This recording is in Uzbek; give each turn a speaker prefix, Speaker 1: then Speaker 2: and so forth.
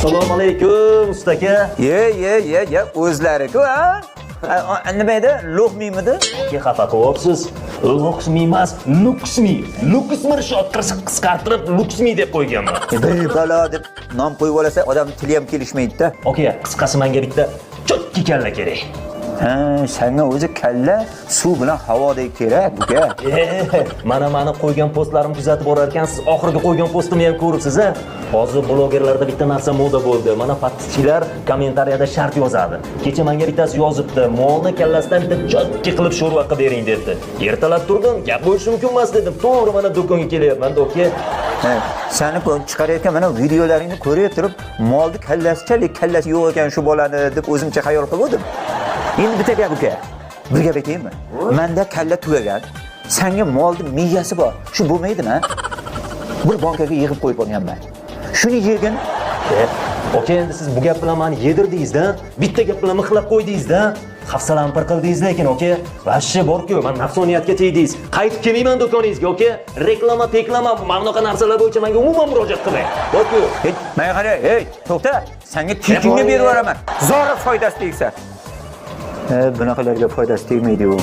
Speaker 1: Assalomu alaykum ustaka.
Speaker 2: Ye, o'zlari-ku, ha? Nima edi? Luqmiymidi?
Speaker 1: Ke xafa qilyapsiz. Luqsmi emas, luksmi. Luksmi qisqartirib luksmi deb qo'yganman.
Speaker 2: Balo deb nom qo'yib olsa, odam tili ham kelishmaydi-da.
Speaker 1: Aka, qisqasi menga bitta cho'tki kalla kerak.
Speaker 2: Ha, senga o'zi kalla suv bilan havodek kerak, uka.
Speaker 1: Mana qo'ygan postlarimni kuzatib borar ekansiz. Oxirgi qo'ygan postimni ham ko'ribsiz-a? Hozir blogerlarda bitta narsa moda bo'ldi. Mana podpischilar kommentariyada shart yozadi. Kecha menga bittasi yozibdi. Molni kallasidan bitta cho'tki qilib sho'rva qilib bering dedi. Ertalab turdim, gap bo'lishi mumkin emas dedim. To'g'ri mana do'konga kelyapman, do'ka.
Speaker 2: Seni chiqarayotgan mana videolaringni ko'rib turib, molni kallasichalik kallasi yo'q ekan shu bolani deb o'zimcha xayol qildim. Endi bitta gap uka. Bir gap aytaymi? Menda kalla tugagan. Senga molning miyasi bor. Shu bo'lmaydimi? Bir bankaga yig'ib qo'yib olganman. Shuni yegin.
Speaker 1: Oka, endi siz bu gap bilan meni yedirdingiz-da, bitta gap bilan mixlab qo'ydingiz-da. Hafsalamni pir qildingiz lekin oka. Vashshi bor-ku, men nafsoniyatga tegdingiz. Qaytib kelmayman do'koningizga, oka. Reklama, mana bunaqa narsalar bo'yicha menga umuman murojaat qilmang. Bor-ku.
Speaker 2: Menga qara, to'xta. Senga tikingni berib yuboraman. Zora foydasi tegsa. Bunaqalarga foydasi tegmaydi-ku.